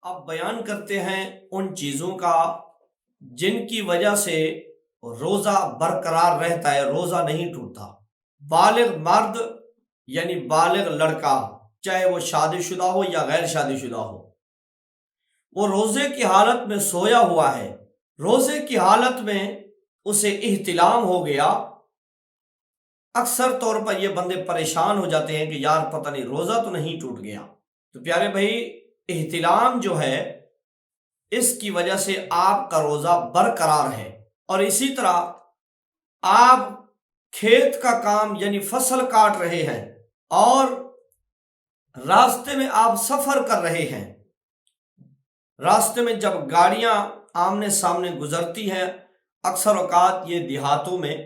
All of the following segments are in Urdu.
اب بیان کرتے ہیں ان چیزوں کا جن کی وجہ سے روزہ برقرار رہتا ہے، روزہ نہیں ٹوٹتا۔ بالغ مرد یعنی بالغ لڑکا، چاہے وہ شادی شدہ ہو یا غیر شادی شدہ ہو، وہ روزے کی حالت میں سویا ہوا ہے، روزے کی حالت میں اسے احتلام ہو گیا۔ اکثر طور پر یہ بندے پریشان ہو جاتے ہیں کہ یار پتہ نہیں روزہ تو نہیں ٹوٹ گیا۔ تو پیارے بھائی، احتلام جو ہے اس کی وجہ سے آپ کا روزہ برقرار ہے۔ اور اسی طرح آپ کھیت کا کام یعنی فصل کاٹ رہے ہیں اور راستے میں آپ سفر کر رہے ہیں، راستے میں جب گاڑیاں آمنے سامنے گزرتی ہیں، اکثر اوقات یہ دیہاتوں میں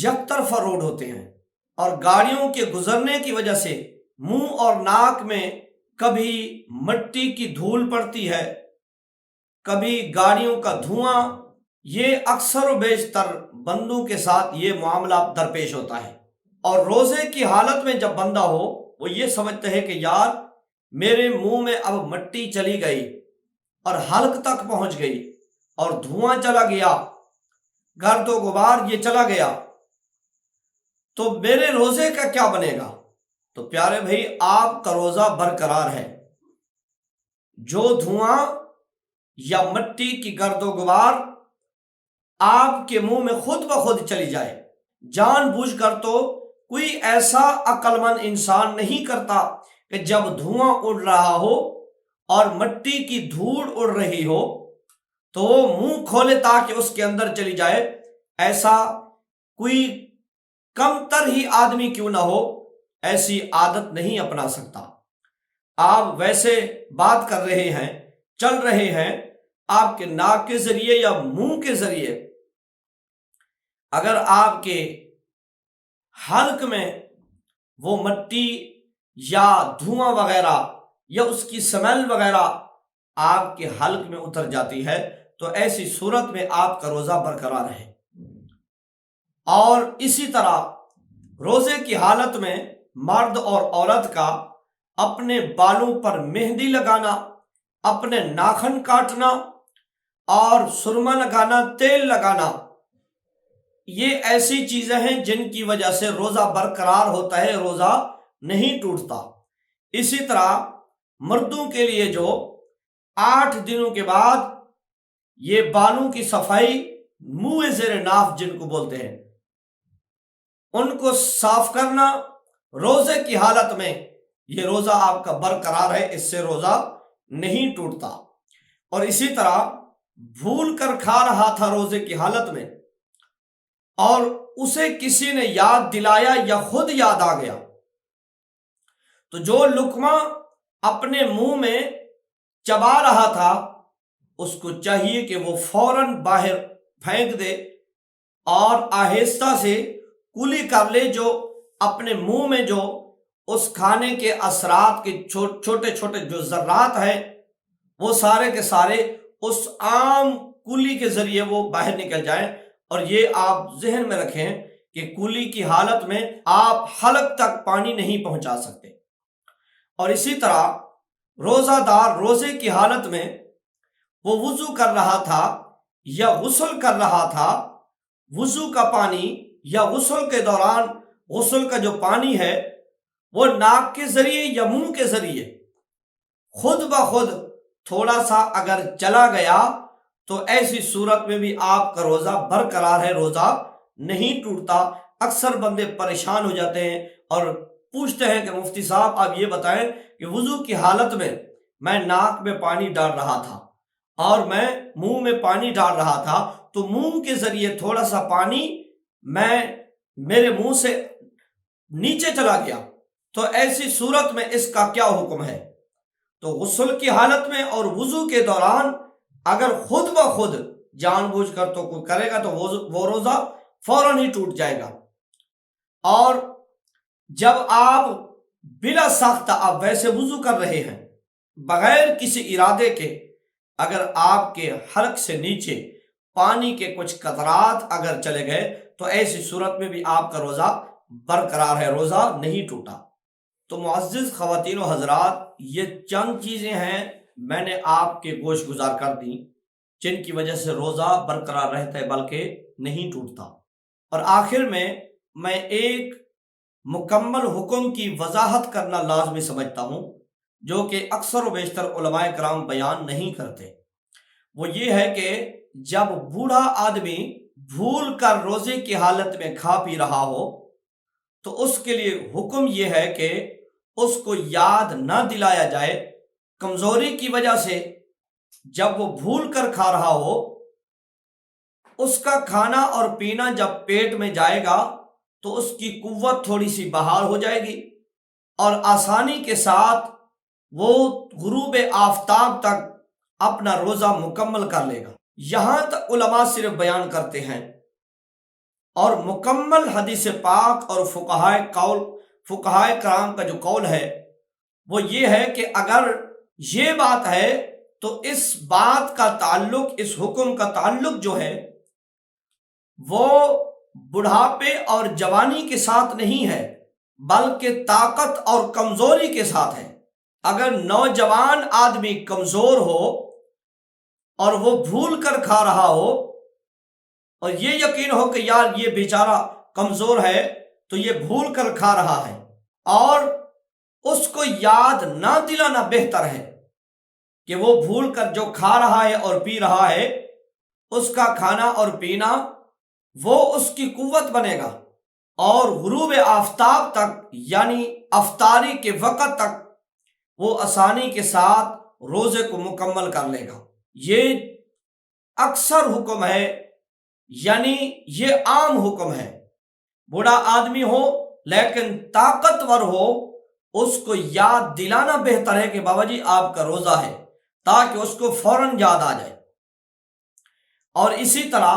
یک طرفہ روڈ ہوتے ہیں اور گاڑیوں کے گزرنے کی وجہ سے منہ اور ناک میں کبھی مٹی کی دھول پڑتی ہے، کبھی گاڑیوں کا دھواں۔ یہ اکثر و بیشتر بندوں کے ساتھ یہ معاملہ درپیش ہوتا ہے۔ اور روزے کی حالت میں جب بندہ ہو، وہ یہ سمجھتا ہے کہ یار میرے منہ میں اب مٹی چلی گئی اور حلق تک پہنچ گئی اور دھواں چلا گیا، گرد و غبار یہ چلا گیا، تو میرے روزے کا کیا بنے گا؟ تو پیارے بھائی، آپ کا روزہ برقرار ہے۔ جو دھواں یا مٹی کی گرد و غبار آپ کے منہ میں خود بخود چلی جائے، جان بوجھ کر تو کوئی ایسا عقل مند انسان نہیں کرتا کہ جب دھواں اڑ رہا ہو اور مٹی کی دھول اڑ رہی ہو تو وہ منہ کھولے تاکہ اس کے اندر چلی جائے۔ ایسا کوئی کم تر ہی آدمی کیوں نہ ہو، ایسی عادت نہیں اپنا سکتا۔ آپ ویسے بات کر رہے ہیں، چل رہے ہیں، آپ کے ناک کے ذریعے یا منہ کے ذریعے اگر آپ کے حلق میں وہ مٹی یا دھواں وغیرہ یا اس کی سمیل وغیرہ آپ کے حلق میں اتر جاتی ہے تو ایسی صورت میں آپ کا روزہ برقرار ہے۔ اور اسی طرح روزے کی حالت میں مرد اور عورت کا اپنے بالوں پر مہندی لگانا، اپنے ناخن کاٹنا اور سرما لگانا، تیل لگانا، یہ ایسی چیزیں ہیں جن کی وجہ سے روزہ برقرار ہوتا ہے، روزہ نہیں ٹوٹتا۔ اسی طرح مردوں کے لیے جو 8 دنوں کے بعد یہ بالوں کی صفائی، منہ زیر ناف جن کو بولتے ہیں، ان کو صاف کرنا روزے کی حالت میں، یہ روزہ آپ کا برقرار ہے، اس سے روزہ نہیں ٹوٹتا۔ اور اسی طرح بھول کر کھا رہا تھا روزے کی حالت میں اور اسے کسی نے یاد دلایا یا خود یاد آ گیا، تو جو لقمہ اپنے منہ میں چبا رہا تھا اس کو چاہیے کہ وہ فوراً باہر پھینک دے اور آہستہ سے کلی کر لے، جو اپنے منہ میں جو اس کھانے کے اثرات کے چھوٹے چھوٹے جو ذرات ہیں وہ سارے کے سارے اس عام کلی کے ذریعے وہ باہر نکل جائیں۔ اور یہ آپ ذہن میں رکھیں کہ کلی کی حالت میں آپ حلق تک پانی نہیں پہنچا سکتے۔ اور اسی طرح روزہ دار روزے کی حالت میں وہ وضو کر رہا تھا یا غسل کر رہا تھا، وضو کا پانی یا غسل کے دوران غسل کا جو پانی ہے وہ ناک کے ذریعے یا منہ کے ذریعے خود بخود تھوڑا سا اگر چلا گیا تو ایسی صورت میں بھی آپ کا روزہ برقرار ہے، روزہ نہیں ٹوٹتا۔ اکثر بندے پریشان ہو جاتے ہیں اور پوچھتے ہیں کہ مفتی صاحب آپ یہ بتائیں کہ وضو کی حالت میں ناک میں پانی ڈال رہا تھا اور میں منہ میں پانی ڈال رہا تھا، تو منہ کے ذریعے تھوڑا سا پانی میرے منہ سے نیچے چلا گیا، تو ایسی صورت میں اس کا کیا حکم ہے؟ تو غسل کی حالت میں اور وضو کے دوران اگر خود بخود جان بوجھ کر تو کوئی کرے گا تو وہ روزہ فوراً ہی ٹوٹ جائے گا۔ اور جب آپ بلا ساختہ آپ ویسے وضو کر رہے ہیں بغیر کسی ارادے کے، اگر آپ کے حلق سے نیچے پانی کے کچھ قطرات اگر چلے گئے تو ایسی صورت میں بھی آپ کا روزہ برقرار ہے، روزہ نہیں ٹوٹا۔ تو معزز خواتین و حضرات، یہ چند چیزیں ہیں میں نے آپ کے گوش گزار کر دی جن کی وجہ سے روزہ برقرار رہتا ہے بلکہ نہیں ٹوٹتا۔ اور آخر میں ایک مکمل حکم کی وضاحت کرنا لازمی سمجھتا ہوں جو کہ اکثر و بیشتر علماء کرام بیان نہیں کرتے۔ وہ یہ ہے کہ جب بوڑھا آدمی بھول کر روزے کی حالت میں کھا پی رہا ہو تو اس کے لیے حکم یہ ہے کہ اس کو یاد نہ دلایا جائے، کمزوری کی وجہ سے جب وہ بھول کر کھا رہا ہو، اس کا کھانا اور پینا جب پیٹ میں جائے گا تو اس کی قوت تھوڑی سی بحال ہو جائے گی اور آسانی کے ساتھ وہ غروب آفتاب تک اپنا روزہ مکمل کر لے گا۔ یہاں تک علماء صرف بیان کرتے ہیں، اور مکمل حدیث پاک اور فقہائے کرام کا جو قول ہے وہ یہ ہے کہ اگر یہ بات ہے تو اس بات کا تعلق، اس حکم کا تعلق جو ہے وہ بڑھاپے اور جوانی کے ساتھ نہیں ہے بلکہ طاقت اور کمزوری کے ساتھ ہے۔ اگر نوجوان آدمی کمزور ہو اور وہ بھول کر کھا رہا ہو اور یہ یقین ہو کہ یار یہ بیچارہ کمزور ہے تو یہ بھول کر کھا رہا ہے، اور اس کو یاد نہ دلانا بہتر ہے کہ وہ بھول کر جو کھا رہا ہے اور پی رہا ہے، اس کا کھانا اور پینا وہ اس کی قوت بنے گا اور غروب آفتاب تک یعنی افطاری کے وقت تک وہ آسانی کے ساتھ روزے کو مکمل کر لے گا۔ یہ اکثر حکم ہے، یعنی یہ عام حکم ہے۔ بوڑھا آدمی ہو لیکن طاقتور ہو، اس کو یاد دلانا بہتر ہے کہ بابا جی آپ کا روزہ ہے، تاکہ اس کو فوراً یاد آ جائے۔ اور اسی طرح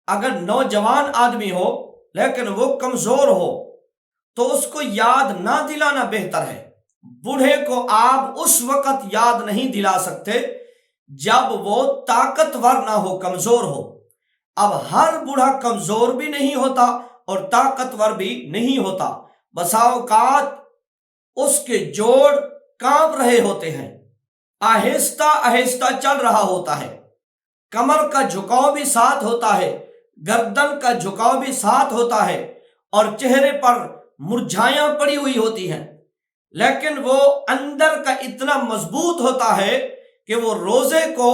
اگر نوجوان آدمی ہو لیکن وہ کمزور ہو تو اس کو یاد نہ دلانا بہتر ہے۔ بوڑھے کو آپ اس وقت یاد نہیں دلا سکتے جب وہ طاقتور نہ ہو، کمزور ہو۔ اب ہر بوڑھا کمزور بھی نہیں ہوتا اور طاقتور بھی نہیں ہوتا، بسا اوقات اس کے جوڑ کانپ رہے ہوتے ہیں، آہستہ آہستہ چل رہا ہوتا ہے، کمر کا جھکاؤ بھی ساتھ ہوتا ہے، گردن کا جھکاؤ بھی ساتھ ہوتا ہے، اور چہرے پر مرجھائیاں پڑی ہوئی ہوتی ہیں، لیکن وہ اندر کا اتنا مضبوط ہوتا ہے کہ وہ روزے کو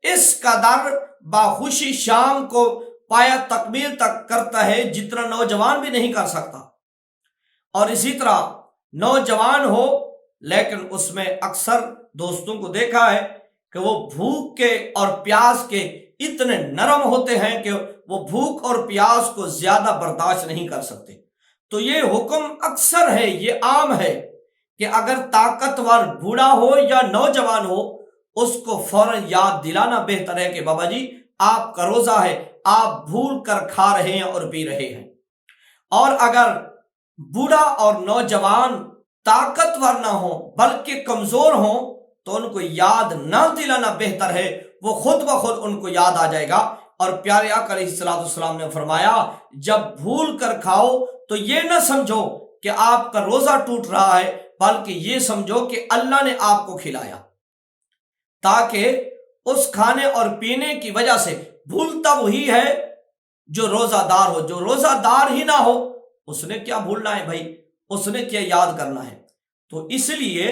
اس قدر باخوشی شام کو پایا تکمیل تک کرتا ہے جتنا نوجوان بھی نہیں کر سکتا۔ اور اسی طرح نوجوان ہو لیکن اس میں اکثر دوستوں کو دیکھا ہے کہ وہ بھوک کے اور پیاس کے اتنے نرم ہوتے ہیں کہ وہ بھوک اور پیاس کو زیادہ برداشت نہیں کر سکتے۔ تو یہ حکم اکثر ہے، یہ عام ہے کہ اگر طاقتور بوڑھا ہو یا نوجوان ہو، اس کو فوراً یاد دلانا بہتر ہے کہ بابا جی آپ کا روزہ ہے، آپ بھول کر کھا رہے ہیں اور پی رہے ہیں۔ اور اگر بوڑھا اور نوجوان طاقتور نہ ہو بلکہ کمزور ہوں تو ان کو یاد نہ دلانا بہتر ہے، وہ خود بخود ان کو یاد آ جائے گا۔ اور پیارے آقا علیہ الصلوۃ والسلام نے فرمایا جب بھول کر کھاؤ تو یہ نہ سمجھو کہ آپ کا روزہ ٹوٹ رہا ہے، بلکہ یہ سمجھو کہ اللہ نے آپ کو کھلایا، تاکہ اس کھانے اور پینے کی وجہ سے بھولتا وہی ہے جو روزہ دار ہو۔ جو روزہ دار ہی نہ ہو اس نے کیا بھولنا ہے بھائی، اس نے کیا یاد کرنا ہے۔ تو اس لیے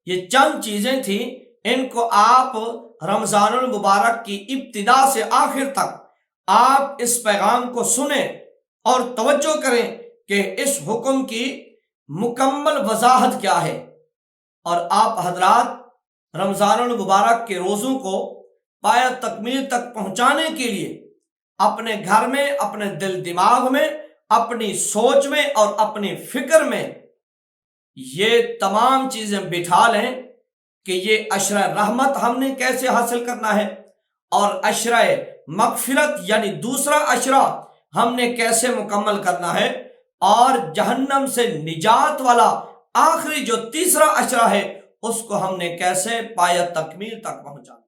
یہ چند چیزیں تھیں، ان کو آپ رمضان المبارک کی ابتدا سے آخر تک آپ اس پیغام کو سنیں اور توجہ کریں کہ اس حکم کی مکمل وضاحت کیا ہے، اور آپ حضرات رمضان المبارک کے روزوں کو پایا تکمیل تک پہنچانے کے لیے اپنے گھر میں، اپنے دل دماغ میں، اپنی سوچ میں اور اپنی فکر میں یہ تمام چیزیں بٹھا لیں کہ یہ عشرہ رحمت ہم نے کیسے حاصل کرنا ہے، اور عشرہ مغفرت یعنی دوسرا عشرہ ہم نے کیسے مکمل کرنا ہے، اور جہنم سے نجات والا آخری جو تیسرا عشرہ ہے اس کو ہم نے کیسے پایا تکمیل تک پہنچانا۔